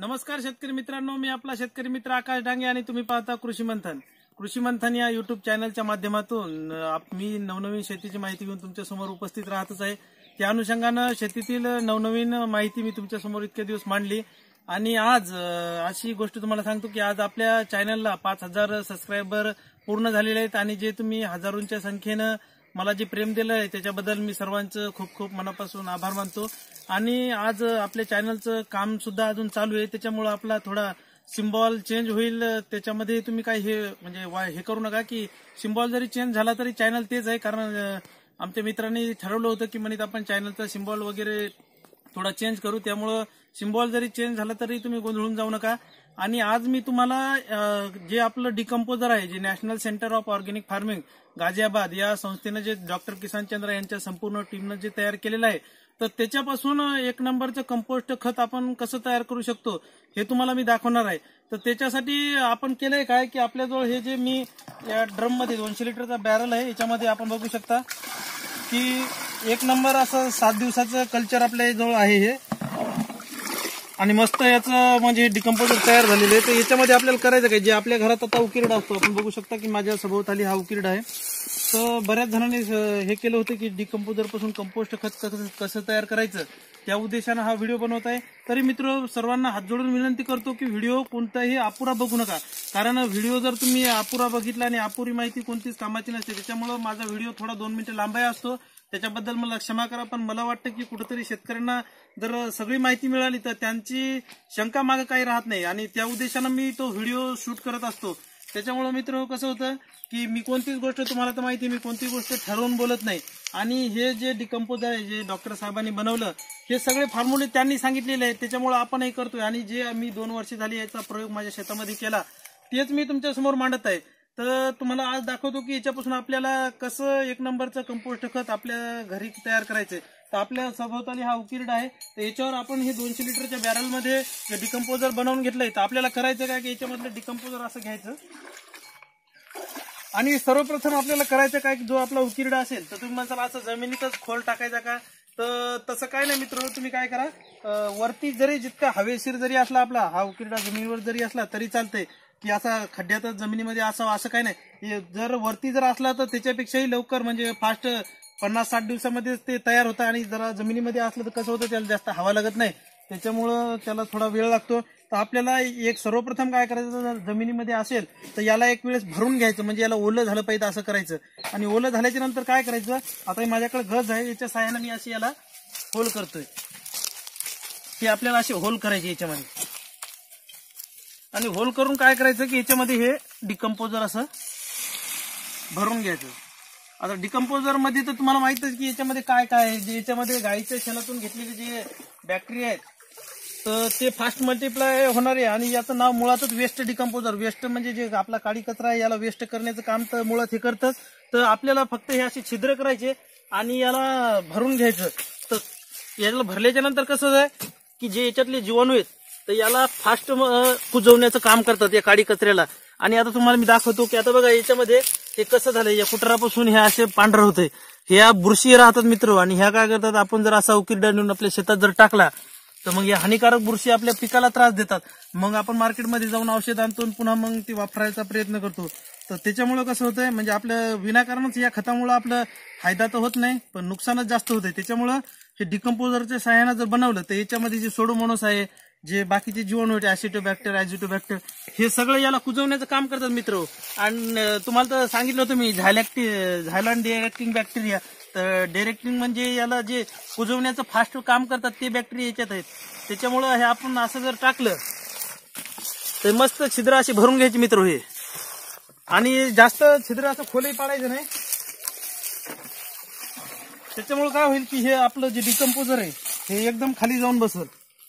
नमस्कार शेतकरी मित्रांनो, मी आपला शेतकरी मित्र आकाश डांगे आणि तुम्ही पाहता कृषी मंथन. कृषी मंथन या युट्यूब चॅनलच्या माध्यमातून मी नवनवीन शेतीची माहिती घेऊन तुमच्या समोर उपस्थित राहतच आहे. त्या अनुषंगानं शेतीतील नवनवीन माहिती मी तुमच्या समोर इतके दिवस मांडली आणि आज अशी गोष्ट तुम्हाला सांगतो की आज आपल्या चॅनलला 5000 सबस्क्रायबर पूर्ण झालेले आहेत आणि जे तुम्ही हजारोंच्या संख्येनं मला जे प्रेम दिलं आहे त्याच्याबद्दल मी सर्वांचं खूप खूप मनापासून आभार मानतो. आणि आज आपल्या चॅनलचं काम सुद्धा अजून चालू आहे, त्याच्यामुळे आपला थोडा सिम्बॉल चेंज होईल. त्याच्यामध्ये तुम्ही काही हे करू नका की सिम्बॉल जरी चेंज झाला तरी चॅनल तेच आहे, कारण आमच्या मित्रांनी ठरवलं होतं की म्हणजे आपण चॅनलचा सिम्बॉल वगैरे थोडा चेंज करू, त्यामुळं सिम्बॉल जरी चेंज झाला तरी तुम्ही गोंधळून जाऊ नका. आणि आज मी तुम्हाला जे आपलं डिकम्पोजर आहे, जे national centre of organic farming Ghaziabad या संस्थेनं जे डॉक्टर किसन चंद्र यांच्या संपूर्ण टीमनं जे तयार केलेलं आहे, तर त्याच्यापासून एक नंबरचं कंपोस्ट खत आपण कसं तयार करू शकतो हे तुम्हाला मी दाखवणार आहे. तर त्याच्यासाठी आपण केलंय काय की आपल्याजवळ हे जे मी या ड्रम मध्ये 200 लिटरचा बॅरल आहे, याच्यामध्ये आपण बघू शकता की एक नंबर असं 7 दिवसाचं कल्चर आपल्या जवळ आहे हे, आणि मस्त याचं म्हणजे डिकम्पोजर तयार झालेलं आहे. तर याच्यामध्ये आपल्याला करायचं काय, जे आपल्या घरात आता उकिरडा असतो, आपण बघू शकता की माझ्या सभोवताली हा उकिरडा आहे. तर बऱ्याच जणांनी हे केलं होतं की डिकम्पोजर पासून कंपोस्ट खत कसं तयार करायचं, त्या उद्देशानं हा व्हिडिओ बनवत आहे. तरी मित्र सर्वांना हात जोडून विनंती करतो की व्हिडिओ कोणताही अपुरा बघू नका, कारण व्हिडिओ जर तुम्ही अपुरा बघितला आणि अपुरी माहिती कोणतीच कामाची नसते, त्याच्यामुळे माझा व्हिडिओ थोडा 2 मिनिटं लांबाही असतो. त्याच्याबद्दल मला क्षमा करा, पण मला वाटतं की कुठेतरी शेतकऱ्यांना जर सगळी माहिती मिळाली तर त्यांची शंका मागे काही राहत नाही, आणि त्या उद्देशानं मी तो व्हिडिओ शूट करत असतो. त्याच्यामुळे मित्र कसं होतं की मी कोणतीच गोष्ट, तुम्हाला तर माहिती, मी कोणतीच गोष्ट ठरवून बोलत नाही. आणि हे जे डिकम्पोजर आहे, जे डॉक्टर साहेबांनी बनवलं, हे सगळे फॉर्म्युले त्यांनी सांगितलेले आहेत, त्याच्यामुळे आपणही करतोय. आणि जे मी 2 वर्ष झाली याचा प्रयोग माझ्या शेतामध्ये केला, तेच मी तुमच्या समोर मांडत आहे. तर तुम्हाला आज दाखवतो की याच्यापासून आपल्याला कसं एक नंबरचं कंपोस्ट खत आपल्या घरी तयार करायचंय. तर आपल्या सभोवताली हा उकिरडा आहे, तर याच्यावर आपण हे 200 लिटरच्या बॅरलमध्ये डिकम्पोजर बनवून घेतलंय. तर आपल्याला करायचं काय की याच्यामधलं डिकम्पोजर असं घ्यायचं, आणि सर्वप्रथम आपल्याला करायचं काय की जो आपला उकिरडा असेल, तर तुम्ही म्हणसाल असं जमिनीतच खोल टाकायचा का, तर तसं काय नाही मित्र. तुम्ही काय करा, वरती जरी जितका हवेशीर जरी असला आपला हा उकिरडा जमिनीवर जरी असला तरी चालतंय, की असा खड्ड्यातच जमिनीमध्ये असावं असं काय नाही. जर वरती जर असला तर त्याच्यापेक्षाही लवकर म्हणजे फास्ट 50-60 दिवसामध्ये ते तयार होतं. आणि जरा जमिनीमध्ये असलं तर कसं होतं, त्याला जास्त हवा लागत नाही, त्याच्यामुळं त्याला थोडा वेळ लागतो. तर आपल्याला एक सर्वप्रथम काय करायचं, जर जमिनीमध्ये असेल तर याला एक वेळेस भरून घ्यायचं, म्हणजे याला ओलं झालं पाहिजे असं करायचं. आणि ओलं झाल्याच्या नंतर काय करायचं, आता माझ्याकडे गज आहे, याच्या साहाय्याने मी अशी याला होल करतोय. हे आपल्याला असे होल करायचे याच्यामध्ये, आणि होल करून काय करायचं की याच्यामध्ये हे डिकम्पोजर असं भरून घ्यायचं. आता डिकम्पोजर मध्ये तर तुम्हाला माहितच की याच्यामध्ये काय काय आहे, जे याच्यामध्ये गाईच्या शेणातून घेतलेले जे बॅक्टेरिया आहेत, तर ते फास्ट मल्टिप्लाय होणार आहे. आणि याचं नाव मुळातच वेस्ट डिकम्पोजर. वेस्ट म्हणजे जे आपला काळी कचरा आहे, याला वेस्ट करण्याचं काम तर मुळात हे करतं. तर आपल्याला फक्त हे असे छिद्र करायचे आणि याला भरून घ्यायचं. तर याला भरल्याच्या नंतर कसं आहे की जे याच्यातले जीवाणू आहेत, तर याला फास्ट कुजवण्याचं काम करतात या काळी कचऱ्याला. आणि आता तुम्हाला मी दाखवतो की आता बघा याच्यामध्ये हे कसं झालंय, या कुटरापासून हे असे पांढरं होतंय, ह्या बुरशी राहतात मित्र. आणि ह्या काय करतात, आपण जर असा उकिरडा नेऊन आपल्या शेतात जर टाकला तर मग या हानिकारक बुरशी आपल्या पिकाला त्रास देतात. मग आपण मार्केटमध्ये जाऊन औषध आणतो, पुन्हा मग ती वापरायचा प्रयत्न करतो. तर त्याच्यामुळे कसं होतंय, म्हणजे आपलं विनाकारणच या खतामुळे आपलं फायदा तर होत नाही, पण नुकसानच जास्त होतंय. त्याच्यामुळं हे डिकम्पोजरच्या सहाय्यानं जर बनवलं तर याच्यामध्ये जे सोडोमोनस आहे, जे बाकीचे जीवाणू आहेत, ऍसिटोबॅक्टर, ॲझिटोबॅक्टर, हे सगळं याला कुजवण्याचं काम करतात मित्र. आणि तुम्हाला तर सांगितलं होतं मी झायलॉन डिरेक्टिंग बॅक्टेरिया. तर डिरेक्टिंग म्हणजे याला जे कुजवण्याचं फास्ट काम करतात ते बॅक्टेरिया याच्यात आहेत. त्याच्यामुळं हे आपण असं जर टाकलं तर मस्त छिद्र अशी भरून घ्यायची मित्र हे, आणि जास्त छिद्र असं खोलही पाडायचं नाही. त्याच्यामुळे काय होईल की हे आपलं जे डिकम्पोजर आहे हे एकदम खाली जाऊन बसल.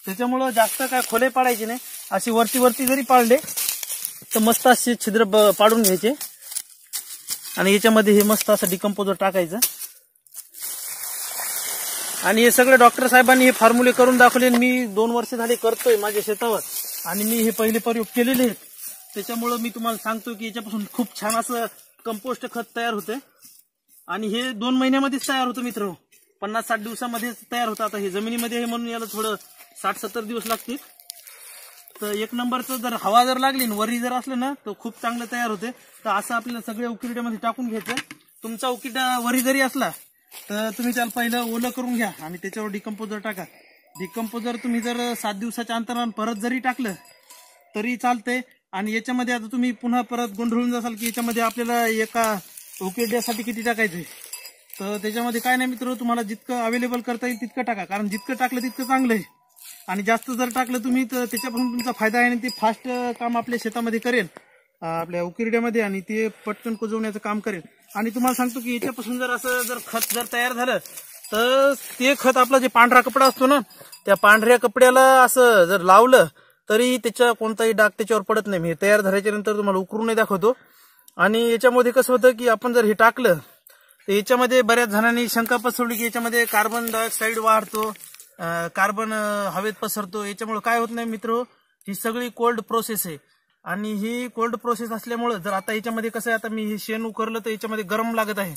त्याच्यामुळं जास्त काय खोले पाडायचे नाही, अशी वरती वरती जरी पाडले तर मस्त असे छिद्र पाडून घ्यायचे, आणि याच्यामध्ये हे मस्त असं डिकम्पोजर टाकायचं. आणि हे सगळं डॉक्टर साहेबांनी हे फॉर्म्युले करून दाखवले. मी 2 वर्ष झाले करतोय माझ्या शेतावर, आणि मी हे पहिले प्रयोग केलेले आहेत. त्याच्यामुळं मी तुम्हाला सांगतो की याच्यापासून खूप छान असं कंपोस्ट खत तयार होते, आणि हे 2 महिन्यामध्येच तयार होतं मित्र. 50-60 दिवसामध्येच तयार होतं. आता हे जमिनीमध्ये आहे म्हणून याला थोडं 60-70 दिवस लागतील. तर एक नंबरचं जर हवा जर लागली ना वरी जर असलं ना तर खूप चांगलं तयार होते. तर असं आपल्याला सगळ्या उकिरड्यामध्ये टाकून घ्यायचं. तुमचा उकिरडा वरी जरी असला तर तुम्ही त्याला पहिलं ओलं करून घ्या आणि त्याच्यावर डिकम्पोजर टाका. डिकम्पोजर तुम्ही जर 7 दिवसाच्या अंतराने परत जरी टाकलं तरी चालते. आणि याच्यामध्ये आता तुम्ही पुन्हा परत गोंधळून जासाल की याच्यामध्ये आपल्याला एका उकिरड्यासाठी किती टाकायचे. तर त्याच्यामध्ये काय नाही मित्र, तुम्हाला जितकं अवेलेबल करता येईल तितकं टाका, कारण जितकं टाकलं तितकं चांगलं आहे. आणि जास्त जर टाकलं तुम्ही तर त्याच्यापासून तुमचा फायदा आहे आणि ते फास्ट काम आपल्या शेतामध्ये करेल, आपल्या उकिरड्यामध्ये, आणि ते पटकन कुजवण्याचं काम करेल. आणि तुम्हाला सांगतो की याच्यापासून जर असं जर खत जर तयार झालं तर ते खत आपला जे पांढरा कपडा असतो ना त्या पांढऱ्या कपड्याला असं जर लावलं तरी त्याचा कोणताही डाग त्याच्यावर पडत नाही. मी तयार झाल्याच्या नंतर तुम्हाला उकरूनही दाखवतो. आणि याच्यामध्ये कसं होतं की आपण जर हे टाकलं तर याच्यामध्ये बऱ्याच जणांनी शंका पसरवली की याच्यामध्ये कार्बन डायऑक्साईड वाढतो, कार्बन हवेत पसरतो. याच्यामुळे काय होत नाही मित्र, ही सगळी कोल्ड प्रोसेस आहे. आणि ही कोल्ड प्रोसेस असल्यामुळे जर आता याच्यामध्ये कसं आहे, आता मी हे शेण उकरलं तर याच्यामध्ये गरम लागत आहे.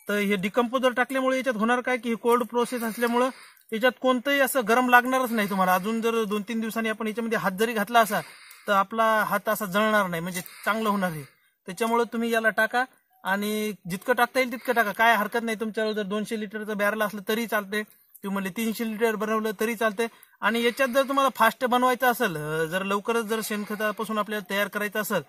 तर हे डिकम्पोजर टाकल्यामुळे याच्यात होणार काय की ही कोल्ड प्रोसेस असल्यामुळे याच्यात कोणतंही असं गरम लागणारच नाही तुम्हाला. अजून जर 2-3 दिवसांनी आपण याच्यामध्ये हात जरी घातला असा तर आपला हात असा जळणार नाही, म्हणजे चांगलं होणार आहे. त्याच्यामुळे तुम्ही याला टाका आणि जितकं टाकता येईल तितकं टाका, काय हरकत नाही. तुमच्यावर जर 200 लिटरचं बॅरल असलं तरी चालते, तुम्ही म्हणले 300 लिटर बनवलं तरी चालते. आणि याच्यात जर तुम्हाला फास्ट बनवायचं असेल, जर लवकरच जर शेणखतापासून आपल्याला तयार करायचं असेल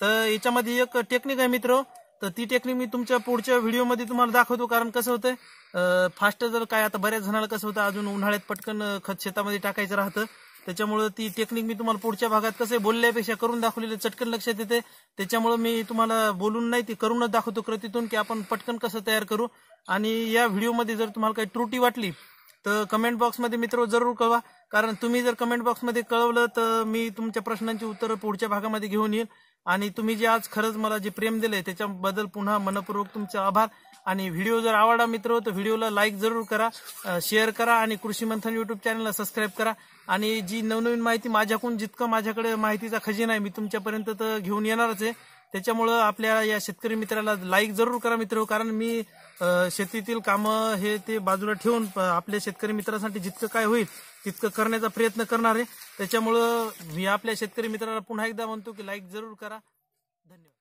तर याच्यामध्ये एक टेक्निक आहे मित्र. तर ती टेक्निक मी तुमच्या पुढच्या व्हिडिओमध्ये तुम्हाला दाखवतो. कारण कसं होतं फास्ट जर काय, आता बऱ्याच जणांना कसं होतं अजून उन्हाळ्यात पटकन खत शेतामध्ये टाकायचं राहतं, त्याच्यामुळे ती टेक्निक मी तुम्हाला पुढच्या भागात कसं बोलल्यापेक्षा करून दाखवलेलं चटकन लक्षात येते. त्याच्यामुळे मी तुम्हाला बोलून नाही ती करूनच दाखवतो कृतीतून की आपण पटकन कसं तयार करू. आणि या व्हिडिओमध्ये जर तुम्हाला काही त्रुटी वाटली तर कमेंट बॉक्समध्ये मित्र जरूर कळवा, कारण तुम्ही जर कमेंट बॉक्समध्ये कळवलं तर मी तुमच्या प्रश्नांची उत्तरं पुढच्या भागामध्ये घेऊन येईल. आणि तुम्ही जे आज खरंच मला जे प्रेम दिले त्याच्याबद्दल पुन्हा मनपूर्वक तुमचे आभार. आणि व्हिडिओ जर आवडला मित्र तर व्हिडिओला लाईक जरूर करा, शेअर करा आणि कृषी मंथन युट्यूब चॅनलला सबस्क्राईब करा. आणि जी नवनवीन माहिती माझ्याकडून जितकं माझ्याकडे माहितीचा खजिना आहे मी तुमच्यापर्यंत तर घेऊन येणारच आहे. त्याच्यामुळं आपल्या या शेतकरी मित्राला लाईक जरूर करा मित्र, कारण मी शेतीतील कामं हे ते बाजूला ठेवून आपल्या शेतकरी मित्रांसाठी जितकं काय होईल तितकं करण्याचा प्रयत्न करणार आहे. त्याच्यामुळं मी आपल्या शेतकरी मित्राला पुन्हा एकदा म्हणतो की लाईक जरूर करा. धन्यवाद.